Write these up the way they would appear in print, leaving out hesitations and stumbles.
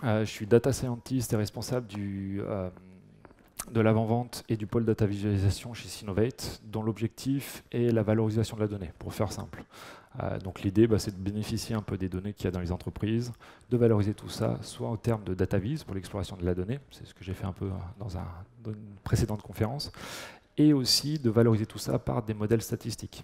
Je suis data scientist et responsable de l'avant-vente et du pôle data visualisation chez Sinovate, dont l'objectif est la valorisation de la donnée, pour faire simple. Donc l'idée, c'est de bénéficier un peu des données qu'il y a dans les entreprises, de valoriser tout ça, soit en termes de data vis pour l'exploration de la donnée, c'est ce que j'ai fait un peu dans une précédente conférence, et aussi de valoriser tout ça par des modèles statistiques.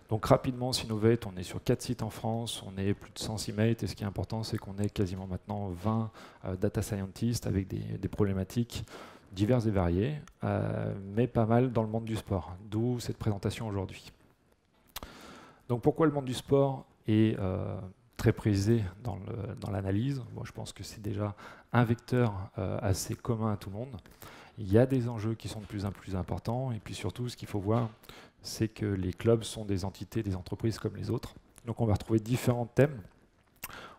Donc rapidement, Sinovate, on est sur 4 sites en France, on est plus de 100 mates, et ce qui est important, c'est qu'on est quasiment maintenant 20 data scientists avec des problématiques diverses et variées, mais pas mal dans le monde du sport, d'où cette présentation aujourd'hui. Donc pourquoi le monde du sport est très prisé dans l'analyse? Bon, je pense que c'est déjà un vecteur assez commun à tout le monde. Il y a des enjeux qui sont de plus en plus importants, et puis surtout, ce qu'il faut voir, c'est que les clubs sont des entités, des entreprises comme les autres. Donc on va retrouver différents thèmes.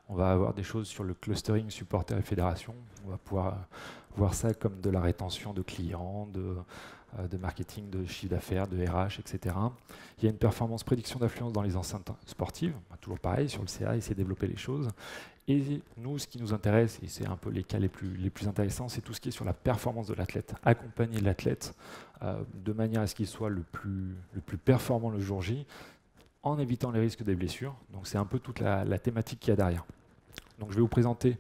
On va avoir des choses sur le clustering supporters et fédération. On va pouvoir voir ça comme de la rétention de clients, de marketing, de chiffre d'affaires, de RH, etc. Il y a une performance prédiction d'affluence dans les enceintes sportives, toujours pareil, sur le CA, essayer de développer les choses. Et nous, ce qui nous intéresse, et c'est un peu les cas les plus intéressants, c'est tout ce qui est sur la performance de l'athlète. Accompagner l'athlète de manière à ce qu'il soit le plus performant le jour J, en évitant les risques des blessures. Donc c'est un peu toute la thématique qu'il y a derrière. Donc je vais vous présenter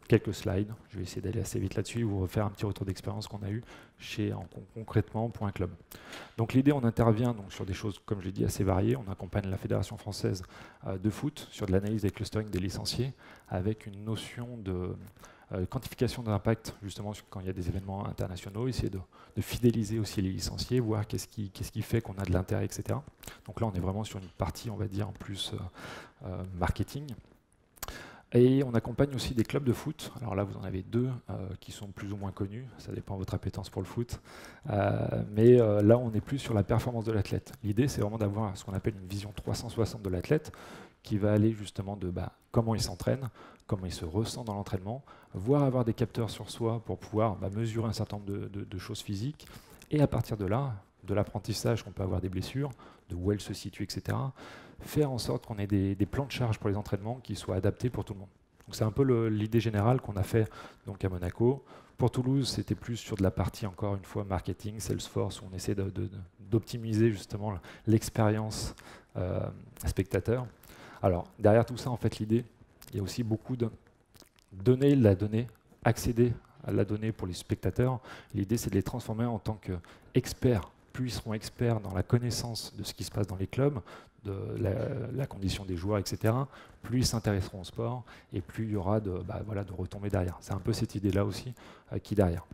quelques slides. Je vais essayer d'aller assez vite là-dessus, vous refaire un petit retour d'expérience qu'on a eu concrètement pour un club. Donc l'idée, on intervient donc sur des choses, comme je l'ai dit, assez variées. On accompagne la Fédération française de foot sur de l'analyse des clustering des licenciés avec une notion de quantification de l'impact, justement, quand il y a des événements internationaux, essayer de fidéliser aussi les licenciés, voir qu'est-ce qui fait qu'on a de l'intérêt, etc. Donc là, on est vraiment sur une partie, on va dire, plus marketing. Et on accompagne aussi des clubs de foot. Alors là, vous en avez deux qui sont plus ou moins connus. Ça dépend de votre appétence pour le foot. Mais là, on est plus sur la performance de l'athlète. L'idée, c'est vraiment d'avoir ce qu'on appelle une vision 360 de l'athlète qui va aller justement de comment il s'entraîne, comment il se ressent dans l'entraînement, voire avoir des capteurs sur soi pour pouvoir mesurer un certain nombre de choses physiques. Et à partir de là, de l'apprentissage qu'on peut avoir des blessures, de où elles se situent, etc., faire en sorte qu'on ait des plans de charge pour les entraînements qui soient adaptés pour tout le monde. Donc c'est un peu l'idée générale qu'on a fait donc à Monaco. Pour Toulouse, c'était plus sur de la partie, encore une fois, marketing, Salesforce, où on essaie d'optimiser justement l'expérience spectateur. Alors, derrière tout ça, en fait, l'idée, il y a aussi beaucoup de donner la donnée, accéder à la donnée pour les spectateurs. L'idée, c'est de les transformer en tant qu'experts. Plus ils seront experts dans la connaissance de ce qui se passe dans les clubs, de la condition des joueurs, etc., plus ils s'intéresseront au sport et plus il y aura de retombées derrière. C'est un peu cette idée-là aussi qui est derrière.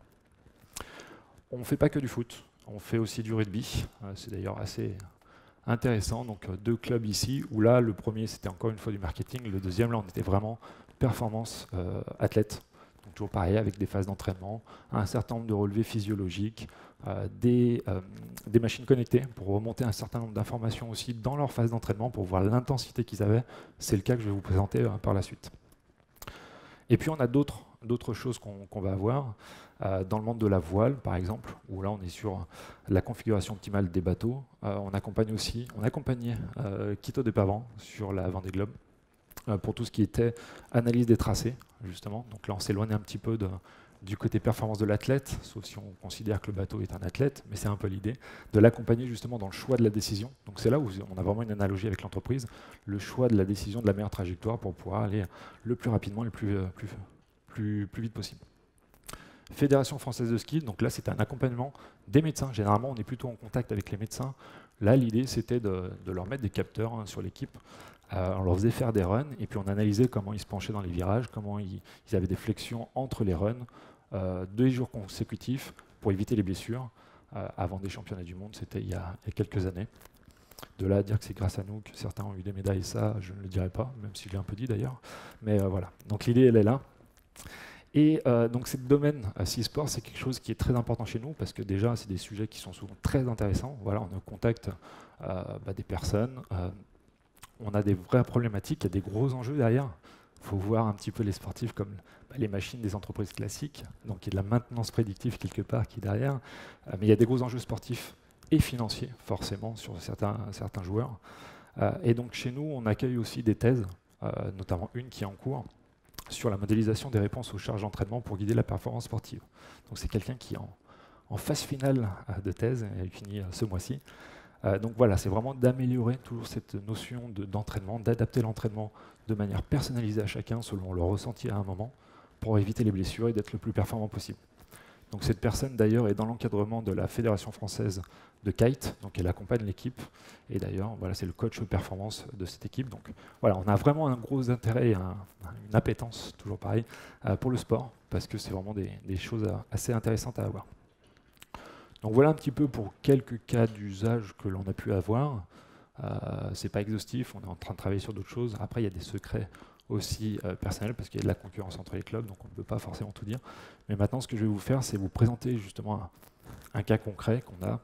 On ne fait pas que du foot, on fait aussi du rugby. C'est d'ailleurs assez intéressant. Donc deux clubs ici, où là, le premier, c'était encore une fois du marketing. Le deuxième, là, on était vraiment performance athlète. Donc toujours pareil, avec des phases d'entraînement, un certain nombre de relevés physiologiques, des machines connectées pour remonter un certain nombre d'informations aussi dans leur phase d'entraînement pour voir l'intensité qu'ils avaient. C'est le cas que je vais vous présenter par la suite. Et puis on a d'autres choses qu'on va avoir dans le monde de la voile, par exemple, où là on est sur la configuration optimale des bateaux. On accompagnait Quito de Pavant sur la Vendée Globe pour tout ce qui était analyse des tracés, justement. Donc là on s'éloigne un petit peu du côté performance de l'athlète, sauf si on considère que le bateau est un athlète, mais c'est un peu l'idée, de l'accompagner justement dans le choix de la décision. Donc c'est là où on a vraiment une analogie avec l'entreprise, le choix de la décision de la meilleure trajectoire pour pouvoir aller le plus rapidement et le plus vite possible. Fédération française de ski, donc là c'est un accompagnement des médecins. Généralement on est plutôt en contact avec les médecins. Là l'idée c'était de leur mettre des capteurs sur l'équipe. On leur faisait faire des runs et puis on analysait comment ils se penchaient dans les virages, comment ils avaient des flexions entre les runs, 2 jours consécutifs pour éviter les blessures. Avant des championnats du monde, c'était il y a quelques années. De là à dire que c'est grâce à nous que certains ont eu des médailles, ça je ne le dirai pas, même si je l'ai un peu dit d'ailleurs. Mais voilà, donc l'idée elle est là. Et donc ce domaine e-sport, c'est quelque chose qui est très important chez nous parce que déjà c'est des sujets qui sont souvent très intéressants. Voilà, on est en contact des personnes. On a des vraies problématiques, il y a des gros enjeux derrière. Il faut voir un petit peu les sportifs comme les machines des entreprises classiques. Donc il y a de la maintenance prédictive quelque part qui est derrière. Mais il y a des gros enjeux sportifs et financiers, forcément, sur certains joueurs. Et donc chez nous, on accueille aussi des thèses, notamment une qui est en cours, sur la modélisation des réponses aux charges d'entraînement pour guider la performance sportive. Donc c'est quelqu'un qui est en phase finale de thèse, elle finit ce mois-ci. Donc voilà, c'est vraiment d'améliorer toujours cette notion d'entraînement, d'adapter l'entraînement de manière personnalisée à chacun selon le ressenti à un moment pour éviter les blessures et d'être le plus performant possible. Donc cette personne d'ailleurs est dans l'encadrement de la Fédération française de kite, donc elle accompagne l'équipe et d'ailleurs voilà, c'est le coach performance de cette équipe. Donc voilà, on a vraiment un gros intérêt, une appétence, toujours pareil, pour le sport parce que c'est vraiment des choses assez intéressantes à avoir. Donc voilà un petit peu pour quelques cas d'usage que l'on a pu avoir. C'est pas exhaustif, on est en train de travailler sur d'autres choses. Après, il y a des secrets aussi personnels parce qu'il y a de la concurrence entre les clubs, donc on ne peut pas forcément tout dire. Mais maintenant, ce que je vais vous faire, c'est vous présenter justement un cas concret qu'on a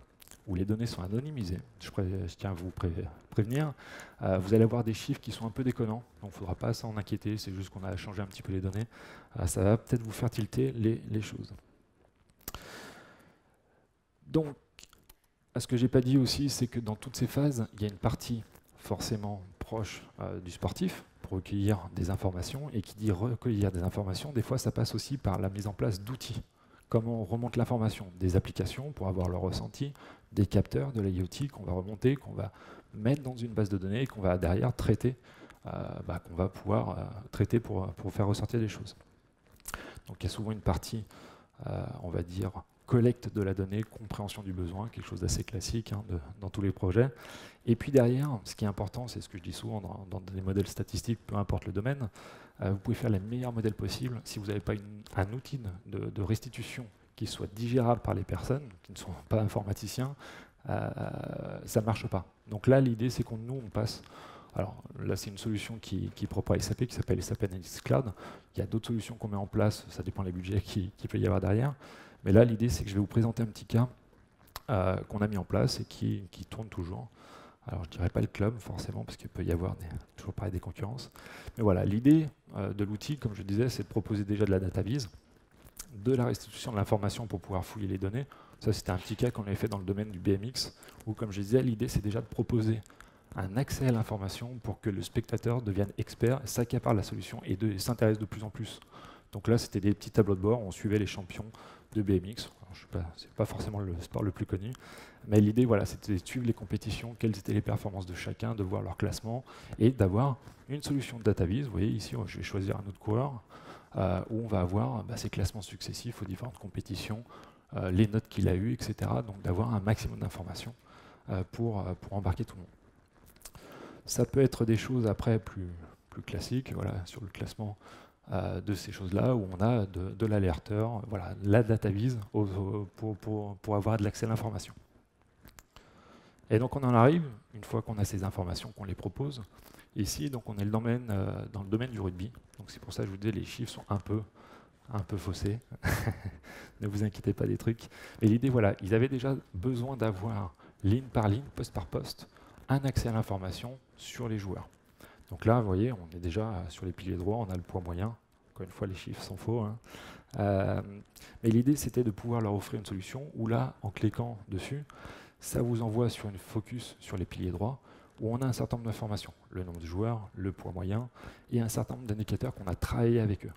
où les données sont anonymisées. Je tiens à vous prévenir. Vous allez avoir des chiffres qui sont un peu déconnants, donc il ne faudra pas s'en inquiéter, c'est juste qu'on a changé un petit peu les données. Ça va peut-être vous faire tilter les choses. Donc, ce que je n'ai pas dit aussi, c'est que dans toutes ces phases, il y a une partie forcément proche du sportif pour recueillir des informations. Et qui dit recueillir des informations, des fois ça passe aussi par la mise en place d'outils. Comment on remonte l'information? Des applications pour avoir le ressenti, des capteurs, de l'IoT qu'on va remonter, qu'on va mettre dans une base de données et qu'on va derrière traiter, qu'on va pouvoir traiter pour faire ressortir des choses. Donc il y a souvent une partie, on va dire, collecte de la donnée, compréhension du besoin, quelque chose d'assez classique dans tous les projets. Et puis derrière, ce qui est important, c'est ce que je dis souvent dans des modèles statistiques, peu importe le domaine, vous pouvez faire les meilleurs modèles possibles. Si vous n'avez pas un outil de restitution qui soit digérable par les personnes, qui ne sont pas informaticiens, ça ne marche pas. Donc là, l'idée, c'est qu'on passe... Alors là, c'est une solution qui est propre à SAP, qui s'appelle SAP Analytics Cloud. Il y a d'autres solutions qu'on met en place, ça dépend des budgets qu'il peut y avoir derrière. Mais là, l'idée, c'est que je vais vous présenter un petit cas qu'on a mis en place et qui tourne toujours. Alors, je ne dirais pas le club, forcément, parce qu'il peut y avoir toujours pareil des concurrences. Mais voilà, l'idée de l'outil, comme je disais, c'est de proposer déjà de la data vise, de la restitution de l'information pour pouvoir fouiller les données. Ça, c'était un petit cas qu'on avait fait dans le domaine du BMX, où, comme je disais, l'idée, c'est déjà de proposer un accès à l'information pour que le spectateur devienne expert, s'accapare la solution et s'intéresse de plus en plus. Donc là, c'était des petits tableaux de bord, on suivait les champions de BMX. C'est pas forcément le sport le plus connu, mais l'idée, voilà, c'était de suivre les compétitions, quelles étaient les performances de chacun, de voir leur classement et d'avoir une solution de data vise. Vous voyez ici, je vais choisir un autre coureur où on va avoir ses classements successifs aux différentes compétitions, les notes qu'il a eues, etc. Donc d'avoir un maximum d'informations pour embarquer tout le monde. Ça peut être des choses après plus classiques, voilà, sur le classement de ces choses-là, où on a de l'alerteur, voilà, la data vise pour avoir de l'accès à l'information. Et donc on en arrive, une fois qu'on a ces informations, qu'on les propose. Ici, donc on est dans le domaine du rugby. Donc c'est pour ça que je vous disais, les chiffres sont un peu faussés. Ne vous inquiétez pas des trucs. Mais l'idée, voilà, ils avaient déjà besoin d'avoir, ligne par ligne, poste par poste, un accès à l'information sur les joueurs. Donc là, vous voyez, on est déjà sur les piliers droits, on a le poids moyen. Encore une fois, les chiffres sont faux. Mais l'idée, c'était de pouvoir leur offrir une solution où là, en cliquant dessus, ça vous envoie sur une focus sur les piliers droits où on a un certain nombre d'informations. Le nombre de joueurs, le poids moyen et un certain nombre d'indicateurs qu'on a travaillé avec eux.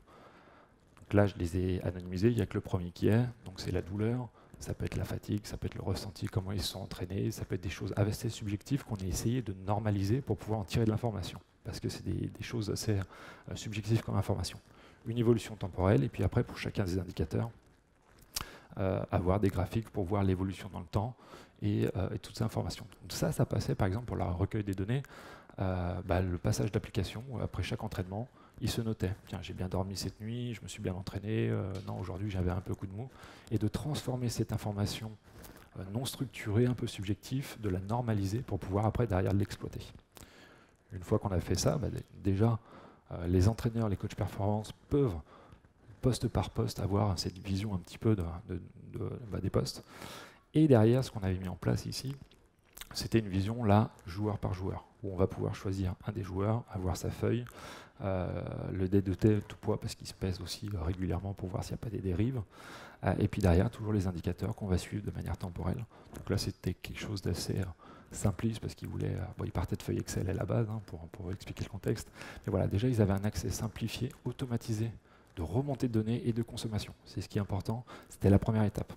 Donc là, je les ai anonymisés, il n'y a que le premier qui est. Donc c'est la douleur, ça peut être la fatigue, ça peut être le ressenti, comment ils se sont entraînés, ça peut être des choses assez subjectives qu'on a essayé de normaliser pour pouvoir en tirer de l'information. Parce que c'est des choses assez subjectives comme information. Une évolution temporelle, et puis après, pour chacun des indicateurs, avoir des graphiques pour voir l'évolution dans le temps et toutes ces informations. Donc ça passait par exemple pour le recueil des données, le passage d'application, après chaque entraînement, il se notait. Tiens, j'ai bien dormi cette nuit, je me suis bien entraîné, non, aujourd'hui j'avais un peu coup de mou. Et de transformer cette information non structurée, un peu subjective, de la normaliser pour pouvoir après derrière l'exploiter. Une fois qu'on a fait ça, déjà, les entraîneurs, les coachs performance peuvent, poste par poste, avoir cette vision un petit peu des postes. Et derrière, ce qu'on avait mis en place ici, c'était une vision là, joueur par joueur, où on va pouvoir choisir un des joueurs, avoir sa feuille, le dé de tête, tout poids, parce qu'il se pèse aussi régulièrement pour voir s'il n'y a pas des dérives. Et puis derrière, toujours les indicateurs qu'on va suivre de manière temporelle. Donc là, c'était quelque chose d'assez simpliste parce qu'ils voulaient, bon, ils partaient de feuilles Excel à la base hein, pour expliquer le contexte. Mais voilà, déjà ils avaient un accès simplifié, automatisé de remontée de données et de consommation. C'est ce qui est important, c'était la première étape.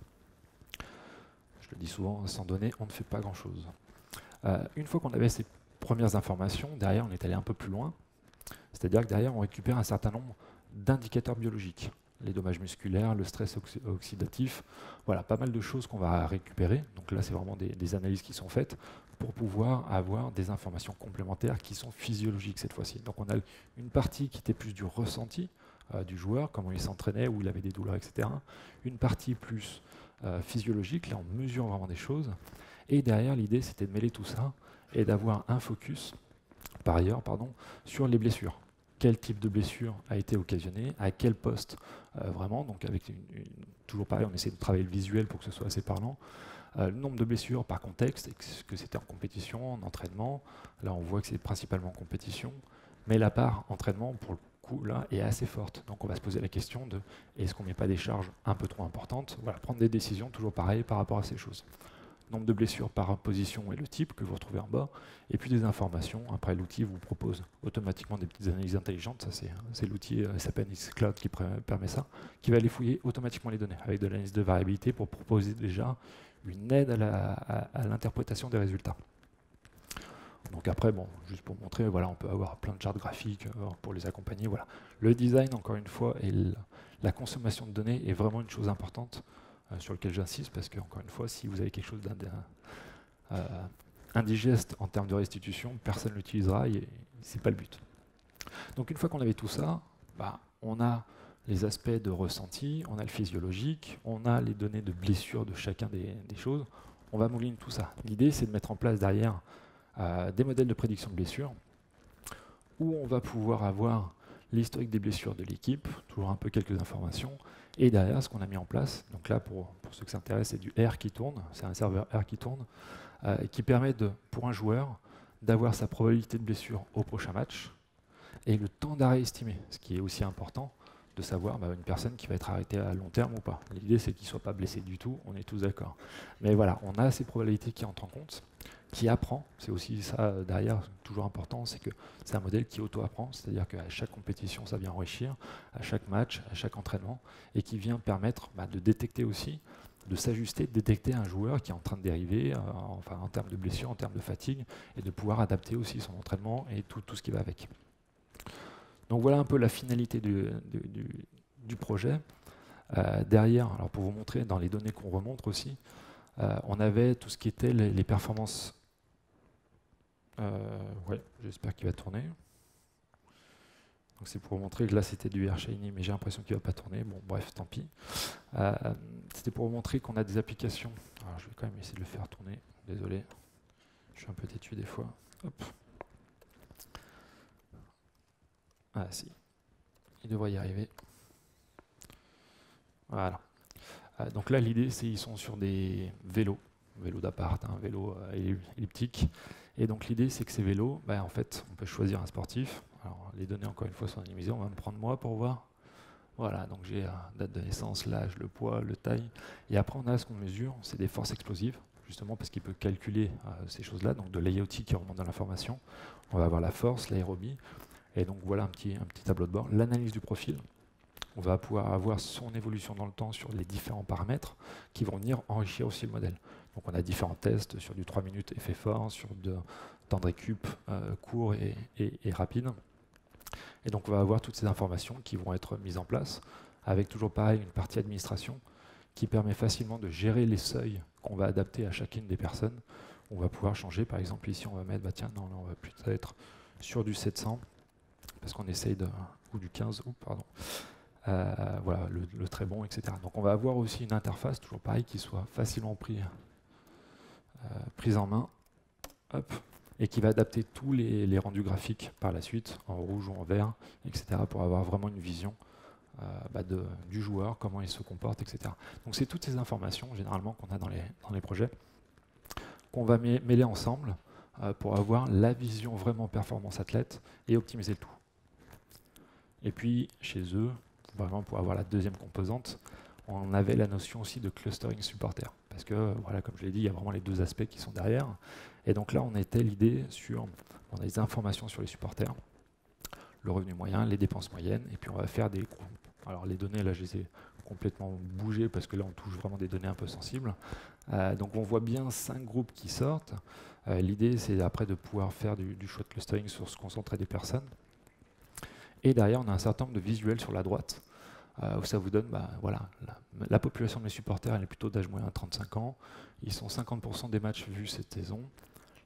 Je le dis souvent, sans données, on ne fait pas grand-chose. Une fois qu'on avait ces premières informations, derrière on est allé un peu plus loin, c'est-à-dire que derrière on récupère un certain nombre d'indicateurs biologiques. Les dommages musculaires, le stress oxydatif, voilà, pas mal de choses qu'on va récupérer. Donc là, c'est vraiment des analyses qui sont faites pour pouvoir avoir des informations complémentaires qui sont physiologiques cette fois-ci. Donc on a une partie qui était plus du ressenti du joueur, comment il s'entraînait, où il avait des douleurs, etc. Une partie plus physiologique, là on mesure vraiment des choses. Et derrière, l'idée, c'était de mêler tout ça et d'avoir un focus, par ailleurs, sur les blessures. Quel type de blessure a été occasionné, à quel poste vraiment, donc avec toujours pareil, on essaie de travailler le visuel pour que ce soit assez parlant. Le nombre de blessures par contexte, est-ce que c'était en compétition, en entraînement, là on voit que c'est principalement en compétition, mais la part entraînement pour le coup là est assez forte, donc on va se poser la question de est-ce qu'on ne met pas des charges un peu trop importantes, voilà, prendre des décisions toujours pareil par rapport à ces choses. Nombre de blessures par position et le type que vous retrouvez en bas, et puis des informations. Après, l'outil vous propose automatiquement des petites analyses intelligentes. Ça, c'est l'outil SAP Cloud qui permet ça, qui va aller fouiller automatiquement les données avec de l'analyse de variabilité pour proposer déjà une aide à l'interprétation des résultats. Donc après, bon, juste pour montrer, voilà, on peut avoir plein de charts graphiques pour les accompagner. Voilà. Le design, encore une fois, et la consommation de données est vraiment une chose importante sur lequel j'insiste, parce que, encore une fois, si vous avez quelque chose indigeste en termes de restitution, personne ne l'utilisera et c'est pas le but. Donc une fois qu'on avait tout ça, on a les aspects de ressenti, on a le physiologique, on a les données de blessure de chacun des choses, on va mouliner tout ça. L'idée, c'est de mettre en place derrière des modèles de prédiction de blessure, où on va pouvoir avoir l'historique des blessures de l'équipe, toujours un peu quelques informations, et derrière ce qu'on a mis en place, donc là pour ceux que ça intéresse, c'est du R qui tourne, c'est un serveur R qui tourne, qui permet pour un joueur d'avoir sa probabilité de blessure au prochain match, et le temps d'arrêt estimé, ce qui est aussi important, de savoir une personne qui va être arrêtée à long terme ou pas. L'idée c'est qu'il ne soit pas blessé du tout, on est tous d'accord. Mais voilà, on a ces probabilités qui entrent en compte, qui apprend, c'est aussi ça derrière, toujours important, c'est que c'est un modèle qui auto-apprend, c'est-à-dire qu'à chaque compétition, ça vient enrichir, à chaque match, à chaque entraînement, et qui vient permettre de détecter aussi, de s'ajuster, de détecter un joueur qui est en train de dériver, en termes de blessure, en termes de fatigue, et de pouvoir adapter aussi son entraînement et tout ce qui va avec. Donc voilà un peu la finalité du projet. Derrière, alors pour vous montrer dans les données qu'on remonte aussi, on avait tout ce qui était les performances. Ouais, j'espère qu'il va tourner. Donc c'est pour vous montrer que là c'était du AirShiny, mais j'ai l'impression qu'il ne va pas tourner. Bon, bref, tant pis. C'était pour vous montrer qu'on a des applications. Alors je vais quand même essayer de le faire tourner. Désolé, je suis un peu têtu des fois. Hop. Ah si, il devrait y arriver. Voilà. Donc là, l'idée, c'est qu'ils sont sur des vélos d'appart, vélo elliptique. Et donc l'idée, c'est que ces vélos, en fait, on peut choisir un sportif. Alors les données, encore une fois, sont anonymisées. On va me prendre moi pour voir. Voilà, donc j'ai date de naissance, l'âge, le poids, le taille. Et après, on a ce qu'on mesure, c'est des forces explosives, justement parce qu'il peut calculer ces choses-là, donc de l'IoT qui remonte dans l'information. On va avoir la force, l'aérobie. Et donc voilà un petit tableau de bord. L'analyse du profil. On va pouvoir avoir son évolution dans le temps sur les différents paramètres qui vont venir enrichir aussi le modèle. Donc on a différents tests sur du 3 minutes effet fort, sur de temps de récup court et rapide. Et donc on va avoir toutes ces informations qui vont être mises en place, avec toujours pareil une partie administration qui permet facilement de gérer les seuils qu'on va adapter à chacune des personnes. On va pouvoir changer, par exemple ici on va mettre, là on va plutôt être sur du 700, parce qu'on essaye ou du 15, pardon. Voilà, le très bon, etc. Donc on va avoir aussi une interface, toujours pareil, qui soit facilement prise en main, hop, et qui va adapter tous les rendus graphiques par la suite, en rouge ou en vert, etc., pour avoir vraiment une vision du joueur, comment il se comporte, etc. Donc c'est toutes ces informations, généralement, qu'on a dans les projets, qu'on va mêler ensemble pour avoir la vision vraiment performance athlète et optimiser le tout. Et puis, chez eux, vraiment pour avoir la deuxième composante, on avait la notion aussi de clustering supporter. Parce que, voilà, comme je l'ai dit, il y a vraiment les deux aspects qui sont derrière. Et donc là, on était l'idée sur, on a des informations sur les supporters, le revenu moyen, les dépenses moyennes, et puis on va faire des groupes. Alors les données, là, je les ai complètement bougées parce que là, on touche vraiment des données un peu sensibles. Donc on voit bien 5 groupes qui sortent. L'idée, c'est après de pouvoir faire du short clustering sur se concentrer des personnes. Et derrière, on a un certain nombre de visuels sur la droite, où ça vous donne voilà, la population de mes supporters, elle est plutôt d'âge moyen de 35 ans. Ils sont 50% des matchs vus cette saison.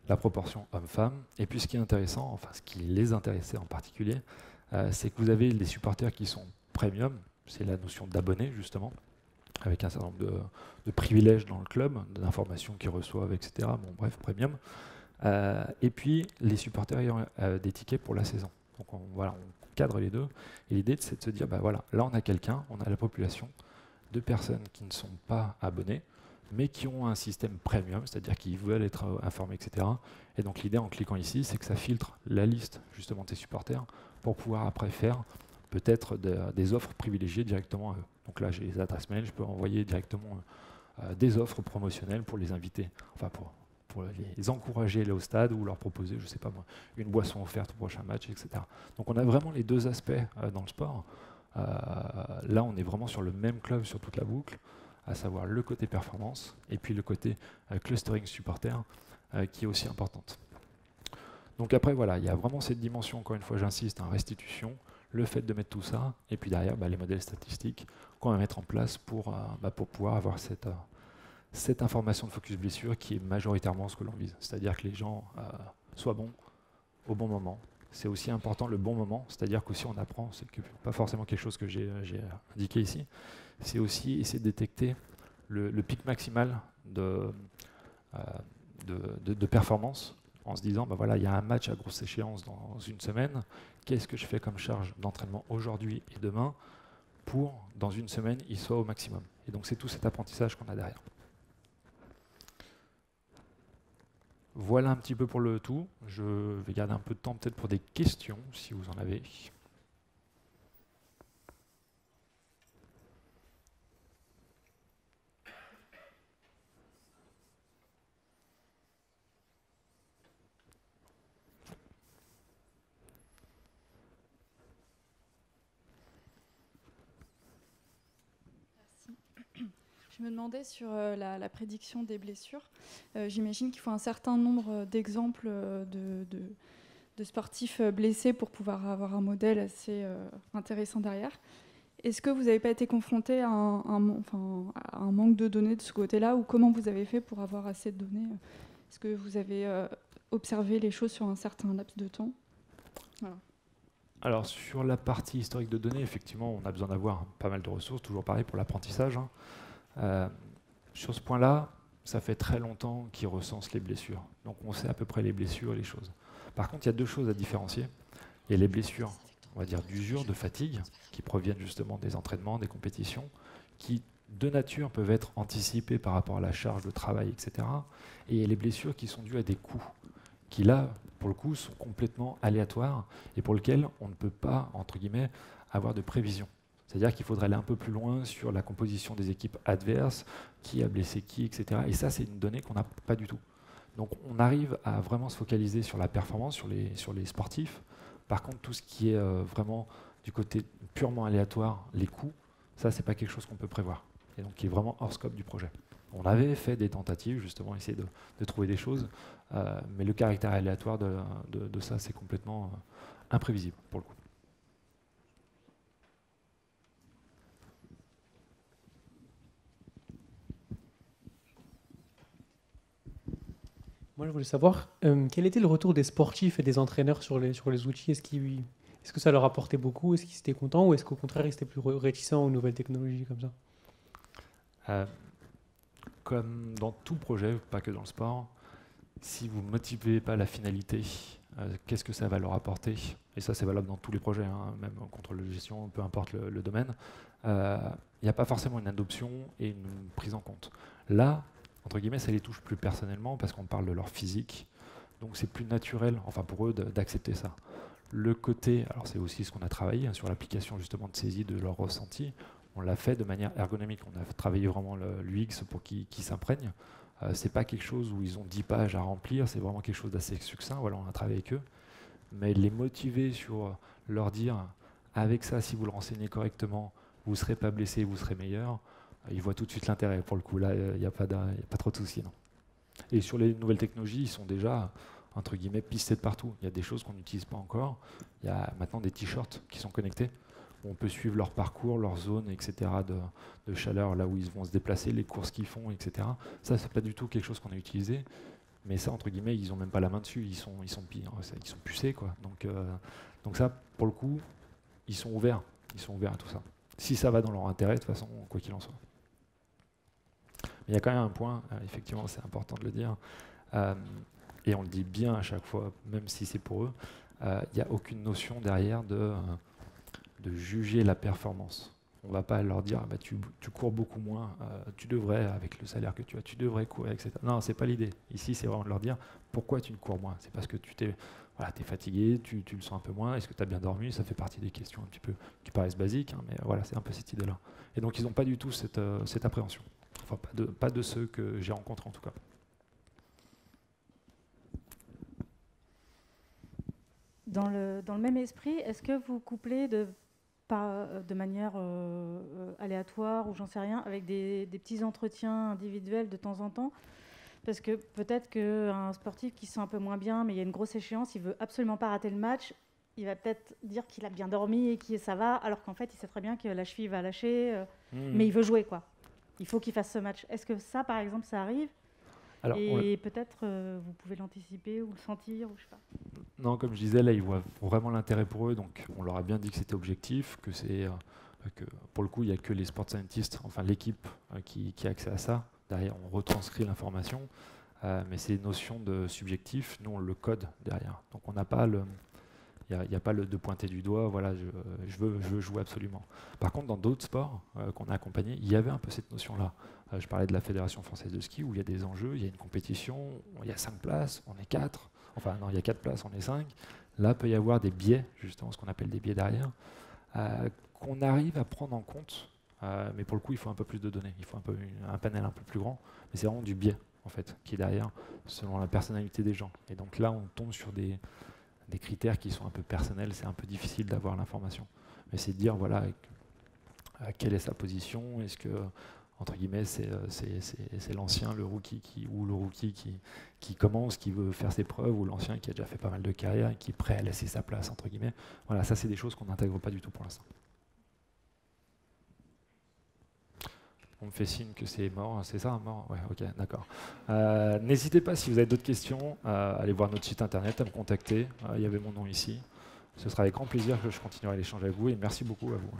La proportion homme-femme. Et puis ce qui est intéressant, enfin ce qui les intéressait en particulier, c'est que vous avez les supporters qui sont premium, c'est la notion d'abonné justement, avec un certain nombre de privilèges dans le club, d'informations qu'ils reçoivent, etc. Bon bref, premium. Et puis les supporters ayant des tickets pour la saison. Donc voilà, on cadre les deux. Et l'idée c'est de se dire, voilà, là on a quelqu'un, on a la population de personnes qui ne sont pas abonnées, mais qui ont un système premium, c'est-à-dire qui veulent être informés, etc. Et donc l'idée en cliquant ici, c'est que ça filtre la liste justement de tes supporters pour pouvoir après faire peut-être des offres privilégiées directement à eux. Donc là, j'ai les adresses mail, je peux envoyer directement des offres promotionnelles pour les inviter, enfin pour les encourager à aller au stade ou leur proposer, je sais pas moi, une boisson offerte au prochain match, etc. Donc on a vraiment les deux aspects dans le sport. Là, on est vraiment sur le même club sur toute la boucle, à savoir le côté performance et puis le côté clustering supporter qui est aussi importante. Donc après, voilà, il y a vraiment cette dimension, encore une fois, j'insiste, restitution, le fait de mettre tout ça, et puis derrière, les modèles statistiques qu'on va mettre en place pour pouvoir avoir cette information de focus blessure qui est majoritairement ce que l'on vise. C'est-à-dire que les gens soient bons au bon moment. C'est aussi important le bon moment, c'est-à-dire qu'aussi on apprend, c'est pas forcément quelque chose que j'ai indiqué ici, c'est aussi essayer de détecter le pic maximal de performance en se disant, voilà, il y a un match à grosse échéance dans une semaine, qu'est-ce que je fais comme charge d'entraînement aujourd'hui et demain pour, dans une semaine, il soit au maximum. Et donc c'est tout cet apprentissage qu'on a derrière. Voilà un petit peu pour le tout. Je vais garder un peu de temps peut-être pour des questions, si vous en avez. Je me demandais sur la prédiction des blessures. J'imagine qu'il faut un certain nombre d'exemples de sportifs blessés pour pouvoir avoir un modèle assez intéressant derrière. Est-ce que vous n'avez pas été confronté à un manque de données de ce côté-là, ou comment vous avez fait pour avoir assez de données? Est-ce que vous avez observé les choses sur un certain laps de temps? Voilà. Alors sur la partie historique de données, effectivement, on a besoin d'avoir pas mal de ressources, toujours pareil pour l'apprentissage. Sur ce point-là, ça fait très longtemps qu'ils recensent les blessures. Donc on sait à peu près les blessures et les choses. Par contre, il y a deux choses à différencier. Il y a les blessures, on va dire, d'usure, de fatigue, qui proviennent justement des entraînements, des compétitions, qui de nature peuvent être anticipées par rapport à la charge de travail, etc. Et il y a les blessures qui sont dues à des coups, qui là, pour le coup, sont complètement aléatoires et pour lesquels on ne peut pas, entre guillemets, avoir de prévision. C'est-à-dire qu'il faudrait aller un peu plus loin sur la composition des équipes adverses, qui a blessé qui, etc. Et ça, c'est une donnée qu'on n'a pas du tout. Donc on arrive à vraiment se focaliser sur la performance, sur les sportifs. Par contre, tout ce qui est vraiment du côté purement aléatoire, les coûts, ça, c'est pas quelque chose qu'on peut prévoir. Et donc qui est vraiment hors scope du projet. On avait fait des tentatives, justement, essayer de trouver des choses, mais le caractère aléatoire de ça, c'est complètement imprévisible, pour le coup. Moi, je voulais savoir quel était le retour des sportifs et des entraîneurs sur les outils. Est-ce que ça leur apportait beaucoup? Est-ce qu'ils étaient contents, ou est-ce qu'au contraire, ils étaient plus réticents aux nouvelles technologies comme ça? Comme dans tout projet, pas que dans le sport, si vous ne motivez pas la finalité, qu'est-ce que ça va leur apporter? Et ça, c'est valable dans tous les projets, même en contrôle de gestion, peu importe le domaine. Il n'y a pas forcément une adoption et une prise en compte. Là, entre guillemets, ça les touche plus personnellement parce qu'on parle de leur physique. Donc c'est plus naturel, enfin pour eux, d'accepter ça. Le côté, alors c'est aussi ce qu'on a travaillé sur l'application justement de saisie de leur ressenti. On l'a fait de manière ergonomique. On a travaillé vraiment l'UX pour qu'ils s'imprègnent. C'est pas quelque chose où ils ont 10 pages à remplir, c'est vraiment quelque chose d'assez succinct. Voilà, on a travaillé avec eux. Mais les motiver sur leur dire, avec ça, si vous le renseignez correctement, vous ne serez pas blessé, vous serez meilleur, ils voient tout de suite l'intérêt. Pour le coup, là, il n'y a pas trop de soucis. Non. Et sur les nouvelles technologies, ils sont déjà, entre guillemets, pistés de partout. Il y a des choses qu'on n'utilise pas encore. Il y a maintenant des t-shirts qui sont connectés, où on peut suivre leur parcours, leur zone, etc., de chaleur, là où ils vont se déplacer, les courses qu'ils font, etc. Ça, c'est pas du tout quelque chose qu'on a utilisé. Mais ça, entre guillemets, ils n'ont même pas la main dessus. Ils sont pucés, quoi. Donc ça, pour le coup, ils sont ouverts. Ils sont ouverts à tout ça. Si ça va dans leur intérêt, de toute façon, quoi qu'il en soit. Mais il y a quand même un point, effectivement, c'est important de le dire, et on le dit bien à chaque fois, même si c'est pour eux, il n'y a aucune notion derrière de juger la performance. On ne va pas leur dire, bah, tu cours beaucoup moins, tu devrais, avec le salaire que tu as, tu devrais courir, etc. Non, ce n'est pas l'idée. Ici, c'est vraiment de leur dire, pourquoi tu ne cours moins? C'est parce que tu t'es fatigué, tu le sens un peu moins, est-ce que tu as bien dormi? Ça fait partie des questions un petit peu qui paraissent basiques, hein, mais voilà, c'est un peu cette idée-là. Et donc, ils n'ont pas du tout cette appréhension. Enfin, pas de ceux que j'ai rencontrés en tout cas. Dans le même esprit, est-ce que vous couplez de manière aléatoire ou j'en sais rien, avec des petits entretiens individuels de temps en temps? Parce que peut-être qu'un sportif qui se sent un peu moins bien, mais il y a une grosse échéance, il veut absolument pas rater le match, il va peut-être dire qu'il a bien dormi et que ça va, alors qu'en fait, il sait très bien que la cheville va lâcher, mais il veut jouer, quoi. Il faut qu'il fasse ce match. Est-ce que ça, par exemple, ça arrive? Alors, et peut-être vous pouvez l'anticiper ou le sentir, ou je sais pas. Non, comme je disais, là, ils voient vraiment l'intérêt pour eux, donc on leur a bien dit que c'était objectif, que pour le coup, il n'y a que les sport scientists, enfin l'équipe qui a accès à ça. Derrière, on retranscrit l'information, mais ces notions de subjectif, nous, on le code derrière. Donc on n'a pas il n'y a pas de pointer du doigt, voilà, je veux jouer absolument. Par contre, dans d'autres sports qu'on a accompagnés, il y avait un peu cette notion-là. Je parlais de la Fédération française de ski, où il y a des enjeux, il y a une compétition, il y a 5 places, on est 4. Enfin, non, il y a 4 places, on est 5. Là, peut y avoir des biais, justement, ce qu'on appelle des biais derrière, qu'on arrive à prendre en compte. Mais pour le coup, il faut un peu plus de données. Il faut un panel un peu plus grand. Mais c'est vraiment du biais, en fait, qui est derrière, selon la personnalité des gens. Et donc là, on tombe sur des critères qui sont un peu personnels. C'est un peu difficile d'avoir l'information. Mais c'est de dire, voilà, quelle est sa position. Est-ce que, entre guillemets, c'est l'ancien, le rookie qui commence, qui veut faire ses preuves, ou l'ancien qui a déjà fait pas mal de carrière et qui est prêt à laisser sa place, entre guillemets. Voilà, ça, c'est des choses qu'on n'intègre pas du tout pour l'instant. On me fait signe que c'est mort, c'est ça, mort? Ouais, ok, d'accord. N'hésitez pas, si vous avez d'autres questions, à aller voir notre site internet, à me contacter. Il y avait mon nom ici. Ce sera avec grand plaisir que je continuerai l'échange avec vous, et merci beaucoup à vous.